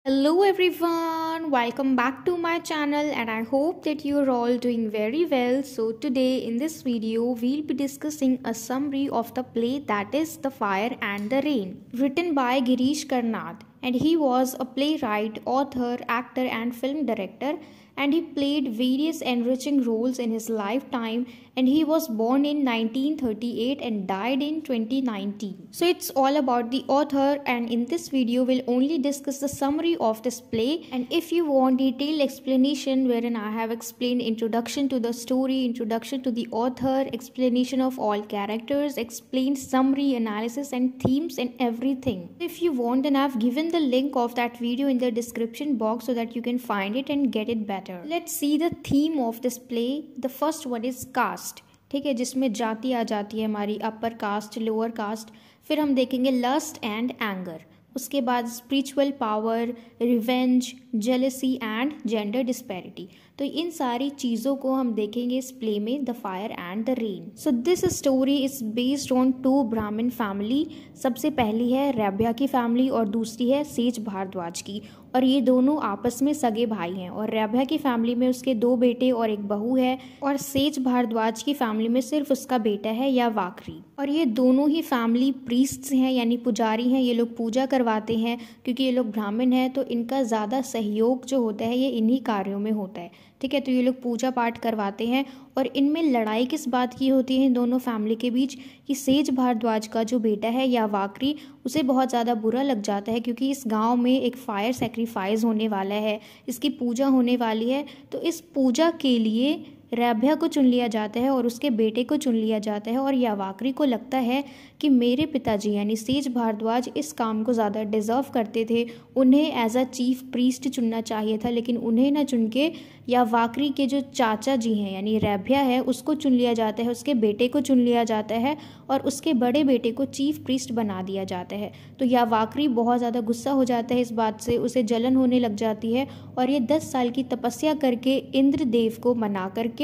Hello everyone, welcome back to my channel and I hope that you are all doing very well. So today in this video we'll be discussing a summary of the play that is The Fire and the Rain, written by Girish Karnad, and he was a playwright, author, actor and film director, and he played various enriching roles in his lifetime, and he was born in 1938 and died in 2019. So it's all about the author, and in this video we'll only discuss the summary of this play. And if you want detailed explanation wherein I have explained introduction to the story, introduction to the author, explanation of all characters, explained summary, analysis and themes and everything. If you want, then I've given the link of that video in the description box so that you can find it and get it better. Let's see the theme of this play. The first one is caste, ठीक है, जिसमें जाति आ जाती है हमारी, upper caste, lower caste. फिर हम देखेंगे लस्ट एंड एंगर, उसके बाद spiritual power, revenge, jealousy and gender disparity. तो इन सारी चीज़ों को हम देखेंगे इस प्ले में, the fire and the rain. So this story is based on two Brahmin family. सबसे पहली है रेब्या की फैमिली और दूसरी है सेज भारद्वाज की, और ये दोनों आपस में सगे भाई हैं। और रेब्या की फैमिली में उसके 2 बेटे और एक बहू है, और सेज भारद्वाज की फैमिली में सिर्फ उसका बेटा है या वाकरी। और ये दोनों ही फैमिली प्रीस्ट्स हैं, यानी पुजारी हैं। ये लोग पूजा करवाते हैं क्योंकि ये लोग ब्राह्मण हैं, तो इनका ज़्यादा सहयोग जो होता है ये इन्हीं कार्यों में होता है, ठीक है। तो ये लोग पूजा पाठ करवाते हैं। और इनमें लड़ाई किस बात की होती है दोनों फैमिली के बीच, कि सेज भारद्वाज का जो बेटा है या वाकरी, उसे बहुत ज़्यादा बुरा लग जाता है क्योंकि इस गांव में एक फायर सेक्रीफाइस होने वाला है, इसकी पूजा होने वाली है। तो इस पूजा के लिए रेब्या को चुन लिया जाता है और उसके बेटे को चुन लिया जाता है। और यावाकरी को लगता है कि मेरे पिताजी यानी सेज भारद्वाज इस काम को ज़्यादा डिज़र्व करते थे, उन्हें एज अ चीफ प्रीस्ट चुनना चाहिए था, लेकिन उन्हें ना चुन के यावाकरी के जो चाचा जी हैं यानी रेब्या है उसको चुन लिया जाता है, उसके बेटे को चुन लिया जाता है और उसके बड़े बेटे को चीफ प्रीस्ट बना दिया जाता है। तो यावाकरी बहुत ज़्यादा गुस्सा हो जाता है इस बात से, उसे जलन होने लग जाती है और ये 10 साल की तपस्या करके इंद्रदेव को मना करके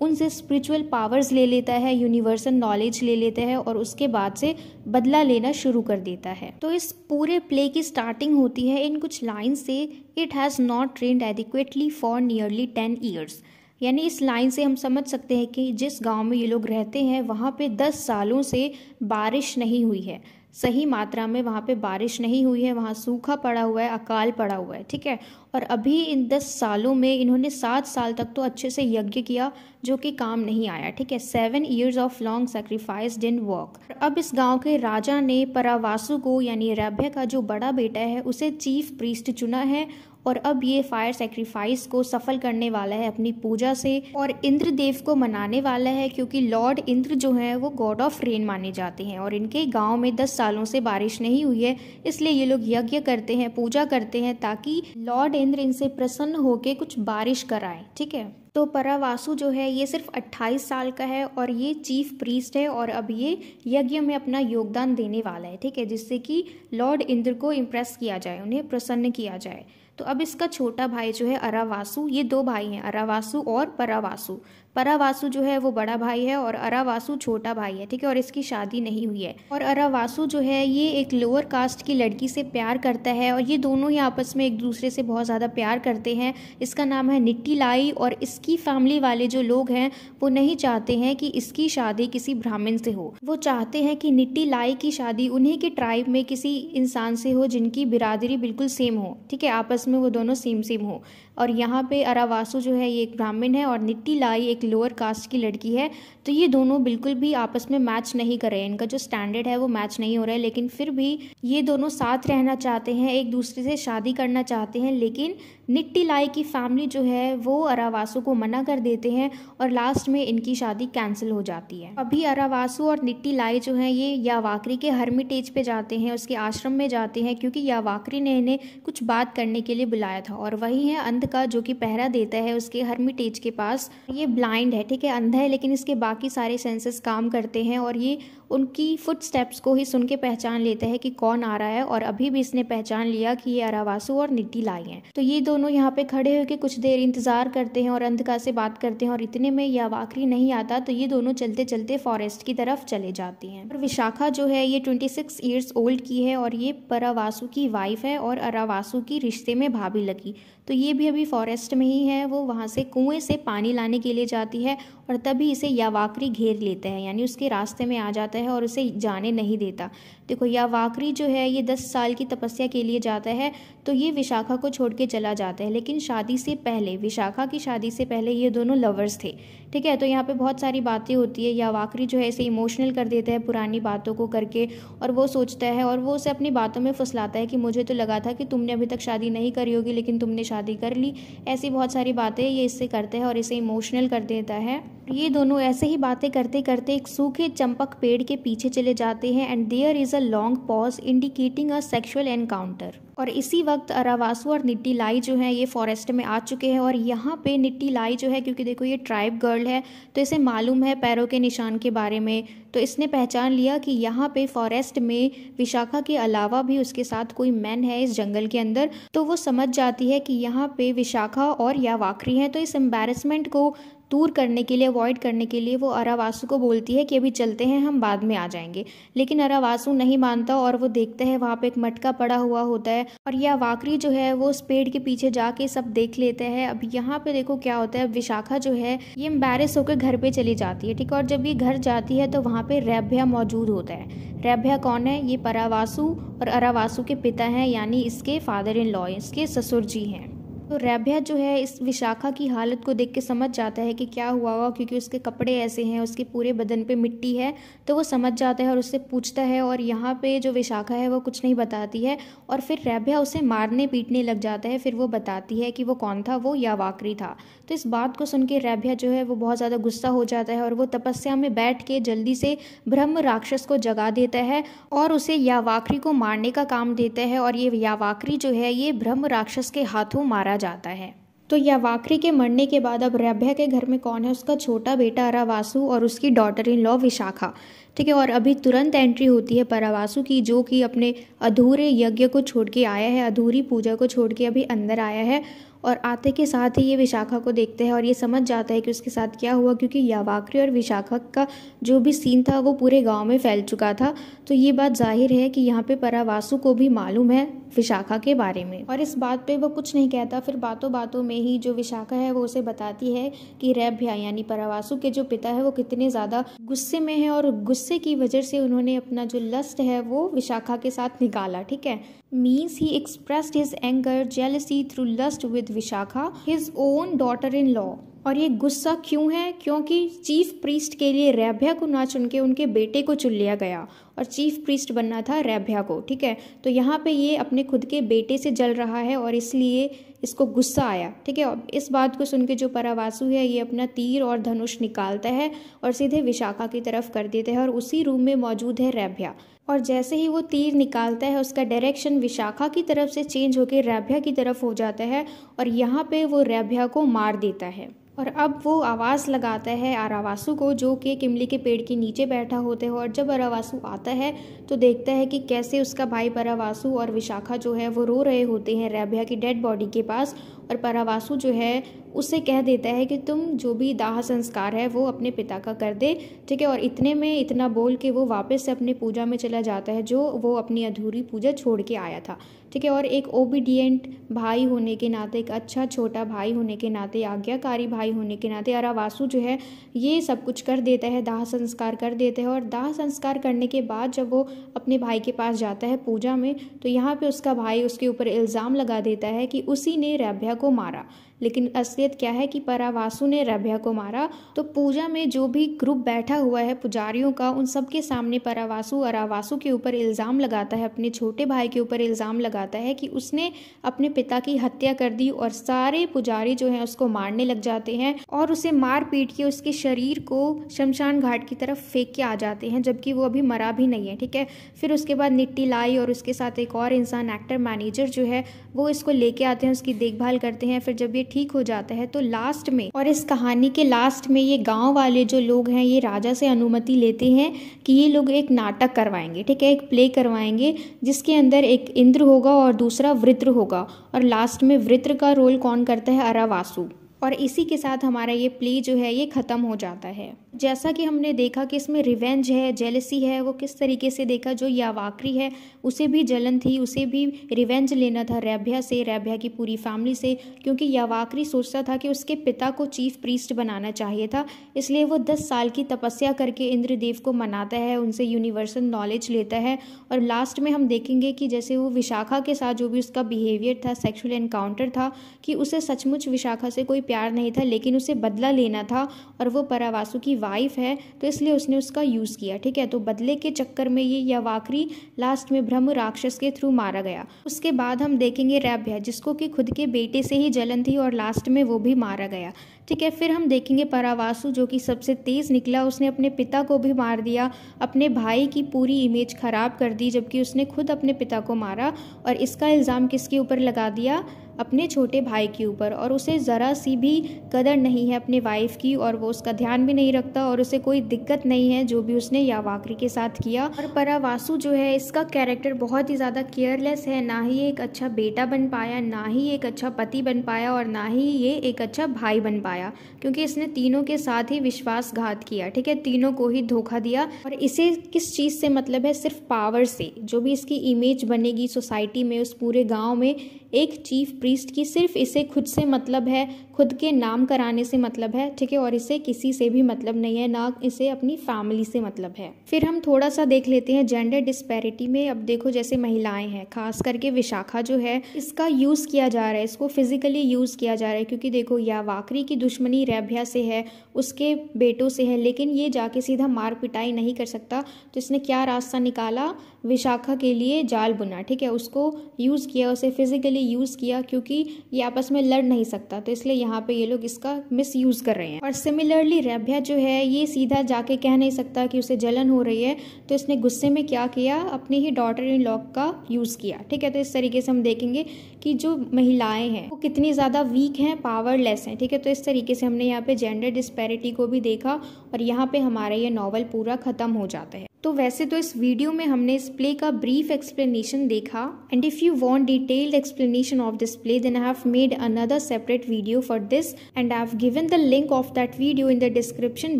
उनसे स्पिरिचुअल पावर्स ले लेता है, यूनिवर्सल नॉलेज ले लेता है और उसके बाद से बदला लेना शुरू कर देता है। तो इस पूरे प्ले की स्टार्टिंग होती है इन कुछ लाइन से, it has not rained adequately for nearly 10 years. यानी इस लाइन से हम समझ सकते हैं कि जिस गांव में ये लोग रहते हैं वहाँ पे 10 सालों से बारिश नहीं हुई है, सही मात्रा में वहाँ पे बारिश नहीं हुई है, वहाँ सूखा पड़ा हुआ है, अकाल पड़ा हुआ है, ठीक है। और अभी इन 10 सालों में इन्होंने 7 साल तक तो अच्छे से यज्ञ किया जो कि काम नहीं आया, ठीक है। 7 years of long sacrifice didn't work. अब इस गांव के राजा ने परावासु को यानी रेब्या का जो बड़ा बेटा है उसे चीफ प्रीस्ट चुना है और अब ये फायर सेक्रीफाइस को सफल करने वाला है अपनी पूजा से और इंद्रदेव को मनाने वाला है, क्योंकि लॉर्ड इंद्र जो है वो गॉड ऑफ रेन माने जाते हैं और इनके गांव में 10 सालों से बारिश नहीं हुई है, इसलिए ये लोग यज्ञ करते हैं, पूजा करते हैं ताकि लॉर्ड इंद्र इनसे प्रसन्न होकर कुछ बारिश कराए, ठीक है। तो परावासु जो है ये सिर्फ 28 साल का है और ये चीफ प्रीस्ट है और अब ये यज्ञ में अपना योगदान देने वाला है, ठीक है, जिससे कि लॉर्ड इंद्र को इम्प्रेस किया जाए, उन्हें प्रसन्न किया जाए। तो अब इसका छोटा भाई जो है अरावासु, ये 2 भाई हैं, अरावासु और परावासु। परावासु जो है वो बड़ा भाई है और अरावासु छोटा भाई है, ठीक है, और इसकी शादी नहीं हुई है। और अरावासु जो है ये एक लोअर कास्ट की लड़की से प्यार करता है और ये दोनों ही आपस में एक दूसरे से बहुत ज़्यादा प्यार करते हैं। इसका नाम है निट्टीलाई और इसकी फैमिली वाले जो लोग हैं वो नहीं चाहते हैं कि इसकी शादी किसी ब्राह्मण से हो, वो चाहते हैं कि निट्टीलाई की शादी उन्हीं के ट्राइब में किसी इंसान से हो जिनकी बिरादरी बिल्कुल सेम हो, ठीक है, आपस में वो दोनों सेम हो। और यहाँ पे अरावासु जो है ये एक ब्राह्मण है और निट्टीलाई एक लोअर कास्ट की लड़की है। तो ये दोनों बिल्कुल भी आपस में मैच नहीं कर रहे हैं, इनका जो स्टैंडर्ड है वो मैच नहीं हो रहा है, लेकिन फिर भी ये दोनों साथ रहना चाहते हैं, एक दूसरे से शादी करना चाहते हैं। लेकिन निट्टीलाई की फैमिली जो है वो अरावासु को मना कर देते हैं और लास्ट में इनकी शादी कैंसिल हो जाती है। अभी अरावासु और निट्टीलाई जो है ये यावाकरी के हर्मिटेज पे जाते हैं, उसके आश्रम में जाते हैं, क्योंकि यावाकरी ने इन्हें कुछ बात करने के लिए बुलाया था। और वही है अंध का जो कि पहरा देता है उसके हर्मिटेज के पास। ये ब्लाइंड है, ठीक है, अंधा है, लेकिन इसके बाकी सारे सेंसेस काम करते हैं और ये उनकी फुटस्टेप्स को ही सुन के पहचान लेता है कि कौन आ रहा है, और अभी भी इसने पहचान लिया कि ये अरावासु और निट्टीलाई हैं। तो ये दोनों यहाँ पे खड़े होकर कुछ देर इंतजार करते हैं और अंधका से बात करते हैं, और इतने में यावाकरी नहीं आता तो ये दोनों चलते चलते फॉरेस्ट की तरफ चले जाती हैं। और विशाखा जो है ये 26 ईयर्स ओल्ड की है और ये परावासु की वाइफ है और अरावासु की रिश्ते में भाभी लगी। तो ये भी अभी फॉरेस्ट में ही है। वो वहाँ से कुएं से पानी लाने के लिए जाती है और तभी इसे यावाकरी घेर लेता है, यानी उसके रास्ते में आ जाता है और उसे जाने नहीं देता। देखो यावाकरी जो है ये 10 साल की तपस्या के लिए जाता है, तो ये विशाखा को छोड़ के चला जाता है। लेकिन शादी से पहले, विशाखा की शादी से पहले ये दोनों लवर्स थे, ठीक है। तो यहाँ पे बहुत सारी बातें होती है। यावाकरी जो है इसे इमोशनल कर देता है पुरानी बातों को करके, और वो सोचता है और वो उसे अपनी बातों में फुसलाता है कि मुझे तो लगा था कि तुमने अभी तक शादी नहीं करी होगी, लेकिन तुमने शादी कर ली। ऐसी बहुत सारी बातें ये इससे करते हैं और इसे इमोशनल कर देता है। ये दोनों ऐसे ही बातें करते करते एक सूखे चंपक पेड़ के पीछे चले जाते हैं and there is a long pause indicating a sexual encounter. और इसी वक्त अरावासु और निट्टीलाई जो है ये फॉरेस्ट में आ चुके हैं। और यहाँ पे निट्टीलाई जो है, क्योंकि देखो ये ट्राइब गर्ल है तो इसे मालूम है पैरों के निशान के बारे में, तो इसने पहचान लिया कि यहाँ पे फॉरेस्ट में विशाखा के अलावा भी उसके साथ कोई मैन है इस जंगल के अंदर। तो वो समझ जाती है कि यहाँ पे विशाखा और यावाकरी हैं। तो इस एम्बैरेसमेंट को दूर करने के लिए, अवॉइड करने के लिए वो अरावासु को बोलती है कि अभी चलते हैं, हम बाद में आ जाएंगे। लेकिन अरावासु नहीं मानता और वो देखता है वहाँ पे एक मटका पड़ा हुआ होता है, और यावाकरी जो है वो उस पेड़ के पीछे जाके सब देख लेता है। अब यहाँ पे देखो क्या होता है, विशाखा जो है ये एम्बैरेस होकर घर पे चली जाती है, ठीक है। और जब ये घर जाती है तो वहाँ पे रैभ्या मौजूद होता है। रैभ्या कौन है? ये परावासु और अरावासु के पिता हैं, यानी इसके फादर इन लॉ, इसके ससुर जी हैं। तो रैभ्या जो है इस विशाखा की हालत को देख के समझ जाता है कि क्या हुआ होगा, क्योंकि उसके कपड़े ऐसे हैं, उसके पूरे बदन पे मिट्टी है। तो वो समझ जाता है और उससे पूछता है, और यहाँ पे जो विशाखा है वो कुछ नहीं बताती है। और फिर रैभ्या उसे मारने पीटने लग जाता है। फिर वो बताती है कि वो कौन था, वो यावाकरी था। तो इस बात को सुन के रैभ्या जो है वो बहुत ज़्यादा गुस्सा हो जाता है और वो तपस्या में बैठ के जल्दी से ब्रह्म राक्षस को जगा देता है और उसे यावाकरी को मारने का काम देता है। और ये यावाकरी जो है ये ब्रह्म राक्षस के हाथों मारा जाता है। तो यावाकरी के मरने के बाद अब रैभ्या के घर में कौन है? उसका छोटा बेटा अरावासु और उसकी डॉटर इन लॉ विशाखा, ठीक है। और अभी तुरंत एंट्री होती है परावासु की, जो कि अपने अधूरे यज्ञ को छोड़ के आया है, अधूरी पूजा को छोड़ के अभी अंदर आया है। और आते के साथ ही ये विशाखा को देखते हैं और ये समझ जाता है कि उसके साथ क्या हुआ, क्योंकि यावाकरी और विशाखा का जो भी सीन था वो पूरे गांव में फैल चुका था। तो ये बात जाहिर है कि यहाँ पे परावासु को भी मालूम है विशाखा के बारे में, और इस बात पे वो कुछ नहीं कहता। फिर बातों बातों में ही जो विशाखा है वो उसे बताती है कि रैभ्या यानी परावासु के जो पिता है वो कितने ज़्यादा गुस्से में है, और गुस्से की वजह से उन्होंने अपना जो लस्ट है वो विशाखा के साथ निकाला, ठीक है। Means he expressed his anger jealousy through lust with Vishakha his own daughter in law. और ये गुस्सा क्यों है? क्योंकि चीफ प्रीस्ट के लिए रैभ्या को ना चुन के उनके बेटे को चुन लिया गया, और चीफ प्रीस्ट बनना था रैभ्या को, ठीक है। तो यहाँ पे ये अपने खुद के बेटे से जल रहा है और इसलिए इसको गुस्सा आया, ठीक है। और इस बात को सुन के जो परावासु है ये अपना तीर और धनुष निकालता है और सीधे विशाखा की तरफ कर देता है, और उसी रूम में मौजूद है रैभ्या। और जैसे ही वो तीर निकालता है उसका डायरेक्शन विशाखा की तरफ से चेंज होकर रैभ्या की तरफ हो जाता है, और यहाँ पे वो रैभ्या को मार देता है। और अब वो आवाज़ लगाता है अरावासु को, जो कि इमली के पेड़ के नीचे बैठा होते हैं। और जब अरावासु आता है तो देखता है कि कैसे उसका भाई परावासु और विशाखा जो है वो रो रहे होते हैं रैभ्या की डेड बॉडी के पास। और परावासु जो है उससे कह देता है कि तुम जो भी दाह संस्कार है वो अपने पिता का कर दे, ठीक है। और इतने में इतना बोल के वो वापस से अपने पूजा में चला जाता है, जो वो अपनी अधूरी पूजा छोड़ के आया था, ठीक है। और एक ओबीडियंट भाई होने के नाते, एक अच्छा छोटा भाई होने के नाते, आज्ञाकारी भाई होने के नाते अरावासु जो है ये सब कुछ कर देता है, दाह संस्कार कर देता है। और दाह संस्कार करने के बाद जब वो अपने भाई के पास जाता है पूजा में, तो यहाँ पे उसका भाई उसके ऊपर इल्ज़ाम लगा देता है कि उसी ने रैभ्या को मारा। लेकिन असलियत क्या है कि परावासु ने रैभ्या को मारा। तो पूजा में जो भी ग्रुप बैठा हुआ है पुजारियों का, उन सब के सामने परावासु अरावासु के ऊपर इल्ज़ाम लगाता है, अपने छोटे भाई के ऊपर इल्ज़ाम लगाता है कि उसने अपने पिता की हत्या कर दी। और सारे पुजारी जो हैं उसको मारने लग जाते हैं और उसे मार पीट के उसके शरीर को शमशान घाट की तरफ फेंक के आ जाते हैं, जबकि वो अभी मरा भी नहीं है, ठीक है। फिर उसके बाद निट्टीलाई और उसके साथ एक और इंसान एक्टर मैनेजर जो है वो इसको लेके आते हैं, उसकी देखभाल करते हैं। फिर जब ये ठीक हो जाता है तो लास्ट में, और इस कहानी के लास्ट में ये गांव वाले जो लोग हैं ये राजा से अनुमति लेते हैं कि ये लोग एक नाटक करवाएंगे, ठीक है, एक प्ले करवाएंगे जिसके अंदर एक इंद्र होगा और दूसरा वृत्र होगा, और लास्ट में वृत्र का रोल कौन करता है? अरावासु। और इसी के साथ हमारा ये प्ले जो है ये ख़त्म हो जाता है। जैसा कि हमने देखा कि इसमें रिवेंज है, जेलसी है, वो किस तरीके से देखा, जो यावाक्री है उसे भी जलन थी, उसे भी रिवेंज लेना था रेभ्या से, रेभ्या की पूरी फैमिली से, क्योंकि यावाक्री सोचता था कि उसके पिता को चीफ प्रीस्ट बनाना चाहिए था, इसलिए वो 10 साल की तपस्या करके इंद्रदेव को मनाता है, उनसे यूनिवर्सल नॉलेज लेता है। और लास्ट में हम देखेंगे कि जैसे वो विशाखा के साथ जो भी उसका बिहेवियर था, सेक्सुअल एनकाउंटर था, कि उसे सचमुच विशाखा से कोई प्यार नहीं था, लेकिन उसे बदला लेना था और वो परावासु की वाइफ है तो इसलिए उसने उसका यूज़ किया, ठीक है। तो बदले के चक्कर में ये यावाक्री लास्ट में ब्रह्म राक्षस के थ्रू मारा गया। उसके बाद हम देखेंगे रेभ्या, जिसको कि खुद के बेटे से ही जलन थी और लास्ट में वो भी मारा गया, ठीक है। फिर हम देखेंगे परावासु जो कि सबसे तेज़ निकला, उसने अपने पिता को भी मार दिया, अपने भाई की पूरी इमेज खराब कर दी, जबकि उसने खुद अपने पिता को मारा। और इसका इल्ज़ाम किसके ऊपर लगा दिया? अपने छोटे भाई के ऊपर। और उसे ज़रा सी भी कदर नहीं है अपने वाइफ की, और वो उसका ध्यान भी नहीं रखता, और उसे कोई दिक्कत नहीं है जो भी उसने यावाक्री के साथ किया। और परावासु जो है इसका कैरेक्टर बहुत ही ज़्यादा केयरलेस है, ना ही एक अच्छा बेटा बन पाया, ना ही एक अच्छा पति बन पाया, और ना ही ये एक अच्छा भाई बन पाया, क्योंकि इसने तीनों के साथ ही विश्वासघात किया, ठीक है, तीनों को ही धोखा दिया। और इसे किस चीज़ से मतलब है? सिर्फ पावर से। जो भी इसकी इमेज बनेगी सोसाइटी में, उस पूरे गाँव में, एक चीफ प्रीस्ट की सिर्फ इसे खुद से मतलब है, खुद के नाम कराने से मतलब है, ठीक है, और इसे किसी से भी मतलब नहीं है, ना इसे अपनी फैमिली से मतलब है। फिर हम थोड़ा सा देख लेते हैं जेंडर डिस्पैरिटी में। अब देखो जैसे महिलाएं हैं, खास करके विशाखा जो है, इसका यूज़ किया जा रहा है, इसको फिजिकली यूज़ किया जा रहा है, क्योंकि देखो यावाक्री की दुश्मनी रेभ्या से है, उसके बेटों से है, लेकिन ये जाके सीधा मार पिटाई नहीं कर सकता, तो इसने क्या रास्ता निकाला? विशाखा के लिए जाल बुना, ठीक है, उसको यूज़ किया, उसे फिजिकली यूज़ किया, क्योंकि ये आपस में लड़ नहीं सकता, तो इसलिए यहाँ पे ये लोग इसका मिस यूज़ कर रहे हैं। और सिमिलरली रेभ्या जो है ये सीधा जाके कह नहीं सकता कि उसे जलन हो रही है, तो इसने गुस्से में क्या किया? अपनी ही डॉटर इन लॉ का यूज़ किया, ठीक है। तो इस तरीके से हम देखेंगे कि जो महिलाएं हैं वो कितनी ज़्यादा वीक हैं, पावरलेस हैं, ठीक है। तो इस तरीके से हमने यहाँ पे जेंडर डिस्पैरिटी को भी देखा, और यहाँ पे हमारा ये नॉवल पूरा ख़त्म हो जाता है। तो वैसे तो इस वीडियो में हमने इस प्ले का ब्रीफ एक्सप्लेनेशन देखा, and if you want detailed explanation of this play then I have made another separate video for this, and I have given the link of that video in the description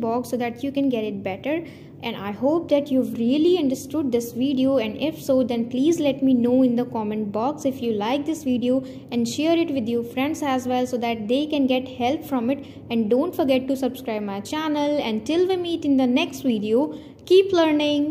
box so that you can get it better. And I hope that you've really understood this video, and if so then please let me know in the comment box if you like this video, and share it with your friends as well so that they can get help from it. And don't forget to subscribe my channel. Until we meet in the next video, keep learning.